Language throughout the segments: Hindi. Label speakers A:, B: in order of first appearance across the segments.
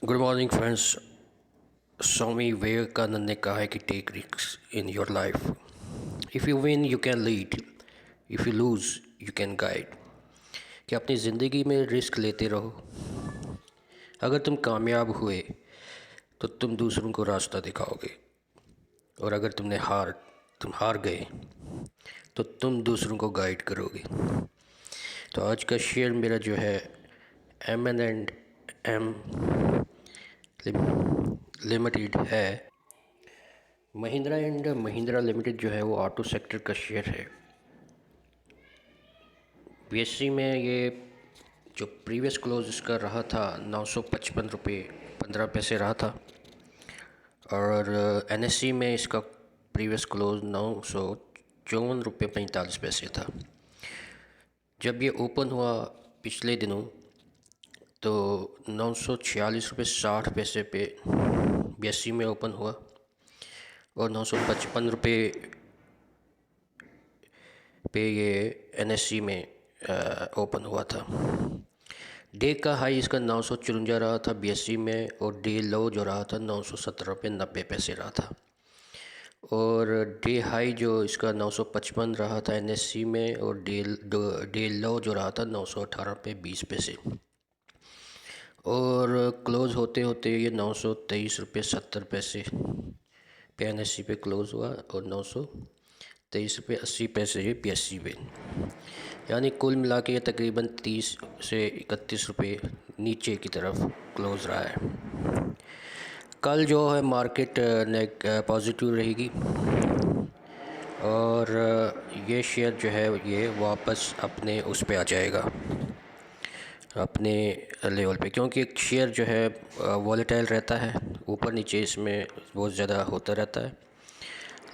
A: Good morning friends. Swami Vivekananda ने कहा है कि take risk in your life. If you win you can lead, if you lose you can guide. कि अपनी ज़िंदगी में रिस्क लेते रहो। अगर तुम कामयाब हुए तो तुम दूसरों को रास्ता दिखाओगे, और अगर तुम हार गए तो तुम दूसरों को गाइड करोगे। तो आज का शेयर मेरा जो है M&M लिमिटेड है। महिंद्रा एंड महिंद्रा लिमिटेड जो है वो ऑटो सेक्टर का शेयर है। बीएससी में ये जो प्रीवियस क्लोज इसका रहा था 955 रुपये 15 पैसे रहा था, और एनएससी में इसका प्रीवियस क्लोज 954 रुपये 45 पैसे था। जब ये ओपन हुआ पिछले दिनों तो 946 रुपये 60 पैसे पे बीएससी में ओपन हुआ, और 955 रुपये पे ये एनएससी में ओपन हुआ था। डे का हाई इसका 954 रहा था बीएससी में, और डे लो जो रहा था 917 रुपये 90 पैसे रहा था। और डे हाई जो इसका 955 रहा था एनएससी में, और डे लो जो रहा था 918 रुपये 20 पैसे। और क्लोज़ होते होते ये 923 रुपये 70 पैसे पे एनएससी पे क्लोज़ हुआ, और 923 रुपये 80 पैसे ये पीएससी पे। यानी कुल मिला के ये तकरीबन 30 से 31 रुपये नीचे की तरफ क्लोज़ रहा है। कल जो है मार्केट पॉजिटिव रहेगी, और ये शेयर जो है ये वापस अपने उस पे आ जाएगा, अपने लेवल पे, क्योंकि एक शेयर जो है वॉलेटाइल रहता है, ऊपर नीचे इसमें बहुत ज़्यादा होता रहता है।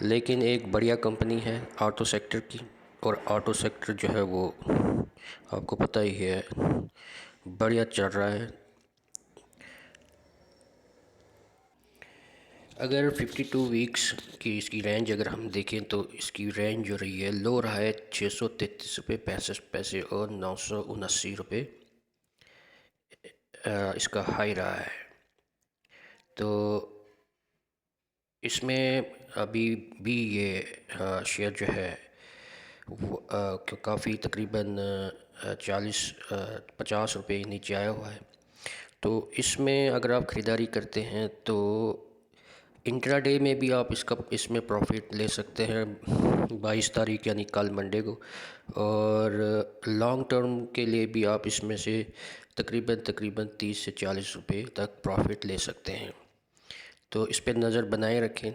A: लेकिन एक बढ़िया कंपनी है ऑटो सेक्टर की, और ऑटो सेक्टर जो है वो आपको पता ही है बढ़िया चल रहा है। अगर 52 वीक्स की इसकी रेंज अगर हम देखें तो इसकी रेंज जो रही है, लो रहा है 633 रुपये 65 पैसे, और 979 रुपये इसका हाई रहा है। तो इसमें अभी भी ये शेयर जो है वो काफ़ी तकरीबन 50 रुपये नीचे आया हुआ है। तो इसमें अगर आप ख़रीदारी करते हैं तो इंट्राडे में भी आप इसमें प्रॉफिट ले सकते हैं 22 तारीख यानी कल मंडे को, और लॉन्ग टर्म के लिए भी आप इसमें से तकरीबन 30 से 40 रुपये तक प्रॉफिट ले सकते हैं। तो इस पर नज़र बनाए रखें।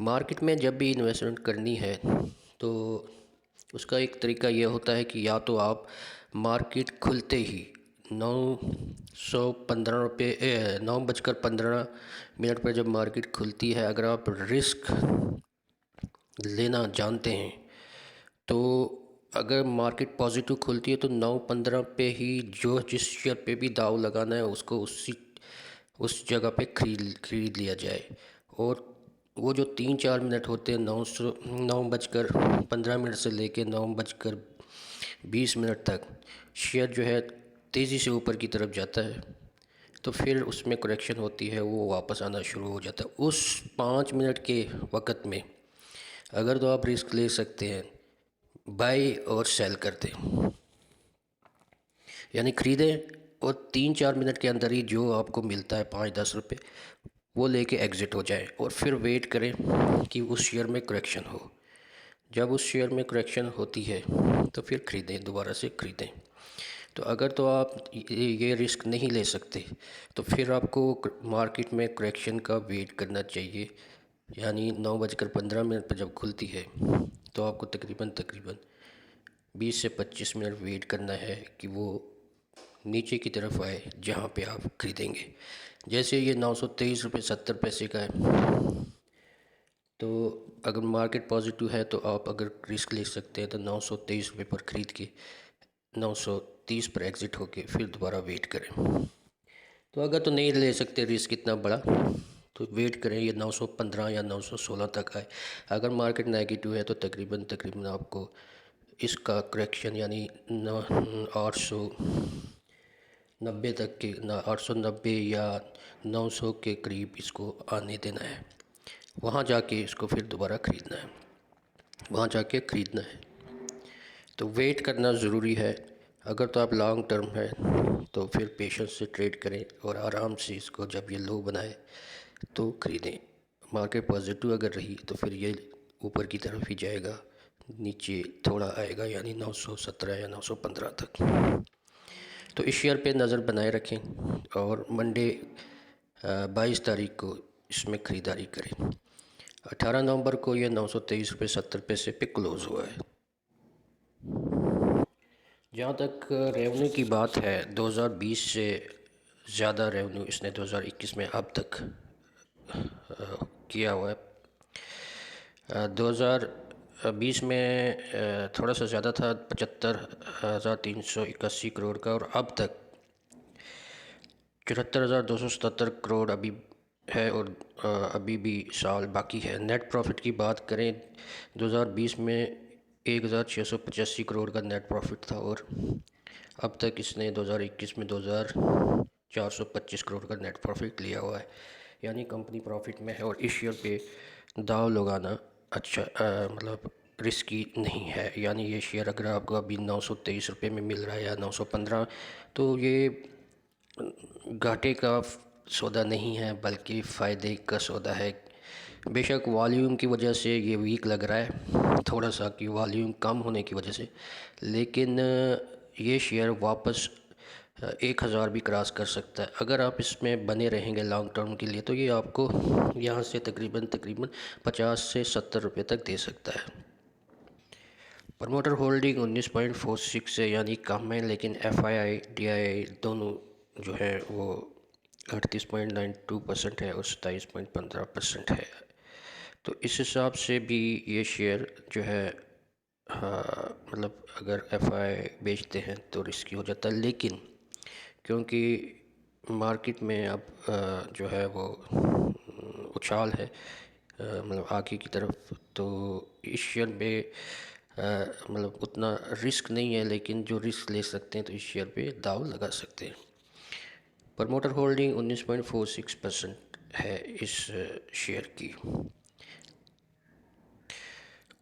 A: मार्केट में जब भी इन्वेस्टमेंट करनी है तो उसका एक तरीका ये होता है कि या तो आप मार्केट खुलते ही 9:15 पर जब मार्केट खुलती है, अगर आप रिस्क लेना जानते हैं तो अगर मार्केट पॉजिटिव खुलती है तो 9:15 पे ही जिस शेयर पे भी दाव लगाना है उसको उस जगह पे खरीद लिया जाए। और वो जो 3-4 मिनट होते हैं 9:15 से लेके 9:20 तक शेयर जो है तेज़ी से ऊपर की तरफ जाता है, तो फिर उसमें करेक्शन होती है, वो वापस आना शुरू हो जाता है। उस 5 मिनट के वक़्त में अगर तो आप रिस्क ले सकते हैं, बाई और सेल कर दें, यानी ख़रीदें और 3-4 मिनट के अंदर ही जो आपको मिलता है 5-10 रुपये वो लेके एग्ज़िट हो जाए, और फिर वेट करें कि उस शेयर में करेक्शन हो। जब उस शेयर में करेक्शन होती है तो फिर ख़रीदें, दोबारा से ख़रीदें। तो अगर तो आप ये रिस्क नहीं ले सकते तो फिर आपको मार्केट में करेक्शन का वेट करना चाहिए। यानी 9:15 पर जब खुलती है तो आपको तकरीबन 20 से 25 मिनट वेट करना है कि वो नीचे की तरफ आए जहाँ पे आप ख़रीदेंगे। जैसे ये 923 रुपये 70 पैसे का है, तो अगर मार्केट पॉजिटिव है तो आप अगर रिस्क ले सकते हैं तो 923 रुपये पर ख़रीद के 930 पर एग्ज़िट होके फिर दोबारा वेट करें। तो अगर तो नहीं ले सकते रिस्क इतना बड़ा तो वेट करें ये 915 या 916 तक आए। अगर मार्केट नेगेटिव है तो तकरीबन आपको इसका करेक्शन यानी 800 90 तक के 890 या 900 के करीब इसको आने देना है। वहाँ जाके इसको फिर दोबारा ख़रीदना है, वहाँ जाके ख़रीदना है। तो वेट करना ज़रूरी है। अगर तो आप लॉन्ग टर्म है तो फिर पेशेंस से ट्रेड करें और आराम से इसको जब ये लो बनाए तो ख़रीदें। मार्केट पॉजिटिव अगर रही तो फिर ये ऊपर की तरफ ही जाएगा, नीचे थोड़ा आएगा यानी 917 या 915 तक। तो इस शेयर पे नज़र बनाए रखें और मंडे 22 तारीख को इसमें ख़रीदारी करें। 18 नवंबर को ये 923 रुपये 70 पैसे पे क्लोज़ हुआ है। जहाँ तक रेवेन्यू की बात है, 2020 से ज़्यादा रेवेन्यू इसने 2021 में अब तक किया हुआ है। 2020 में थोड़ा सा ज़्यादा था, 75,381 करोड़ का, और अब तक 74,277 करोड़ अभी है और अभी भी साल बाकी है। नेट प्रॉफिट की बात करें, 2020 में 1,685 करोड़ का नेट प्रॉफिट था और अब तक इसने 2021 में 2,425 करोड़ का नेट प्रॉफिट लिया हुआ है, यानी कंपनी प्रॉफिट में है। और इस शेयर पे दाव लगाना अच्छा मतलब रिस्की नहीं है। यानी ये शेयर अगर आपको अभी 923 रुपये में मिल रहा है या 915, तो ये घाटे का सौदा नहीं है बल्कि फ़ायदे का सौदा है। बेशक वॉल्यूम की वजह से ये वीक लग रहा है थोड़ा सा, कि वॉल्यूम कम होने की वजह से, लेकिन ये शेयर वापस 1,000 भी क्रॉस कर सकता है। अगर आप इसमें बने रहेंगे लॉन्ग टर्म के लिए तो ये आपको यहाँ से तकरीबन 50 से 70 रुपये तक दे सकता है। प्रमोटर होल्डिंग 19.46 है, यानी कम है, लेकिन FII DII दोनों जो है वो 38.92% है और 27.15% है। तो इस हिसाब से भी ये शेयर जो है, हाँ मतलब अगर FII बेचते हैं तो रिस्की हो जाता है, लेकिन क्योंकि मार्केट में अब जो है वो उछाल है मतलब आगे की तरफ, तो इस शेयर में मतलब उतना रिस्क नहीं है, लेकिन जो रिस्क ले सकते हैं तो इस शेयर पे दाव लगा सकते हैं। प्रमोटर होल्डिंग 19.46% है इस शेयर की।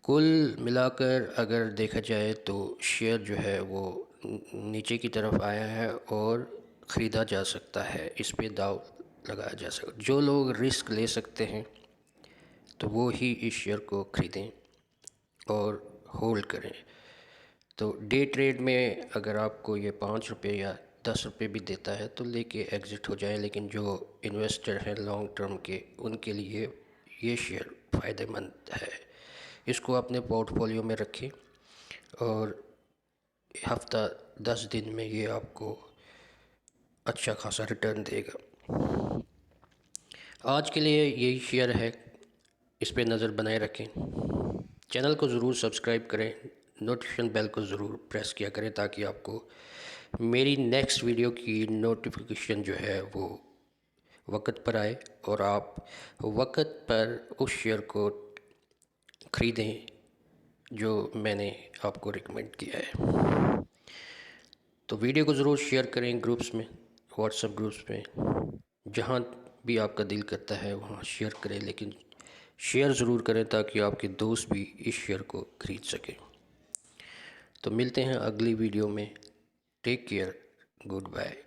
A: कुल मिलाकर अगर देखा जाए तो शेयर जो है वो नीचे की तरफ आया है और ख़रीदा जा सकता है, इस पे दाव लगाया जा सकता। जो लोग रिस्क ले सकते हैं तो वो ही इस शेयर को ख़रीदें और होल्ड करें। तो डे ट्रेड में अगर आपको ये 5 रुपये या 10 रुपये भी देता है तो लेके एग्ज़िट हो जाए, लेकिन जो इन्वेस्टर हैं लॉन्ग टर्म के, उनके लिए ये शेयर फ़ायदेमंद है। इसको अपने पोर्टफोलियो में रखें और हफ्ता 10 दिन में ये आपको अच्छा खासा रिटर्न देगा। आज के लिए यही शेयर है, इस पे नज़र बनाए रखें। चैनल को ज़रूर सब्सक्राइब करें, नोटिफिकेशन बेल को ज़रूर प्रेस किया करें ताकि आपको मेरी नेक्स्ट वीडियो की नोटिफिकेशन जो है वो वक्त पर आए और आप वक्त पर उस शेयर को ख़रीदें जो मैंने आपको रिकमेंड किया है। तो वीडियो को ज़रूर शेयर करें ग्रुप्स में, व्हाट्सएप ग्रुप्स में, जहाँ भी आपका दिल करता है वहाँ शेयर करें, लेकिन शेयर ज़रूर करें ताकि आपके दोस्त भी इस शेयर को ख़रीद सकें। तो मिलते हैं अगली वीडियो में। Take care, good bye.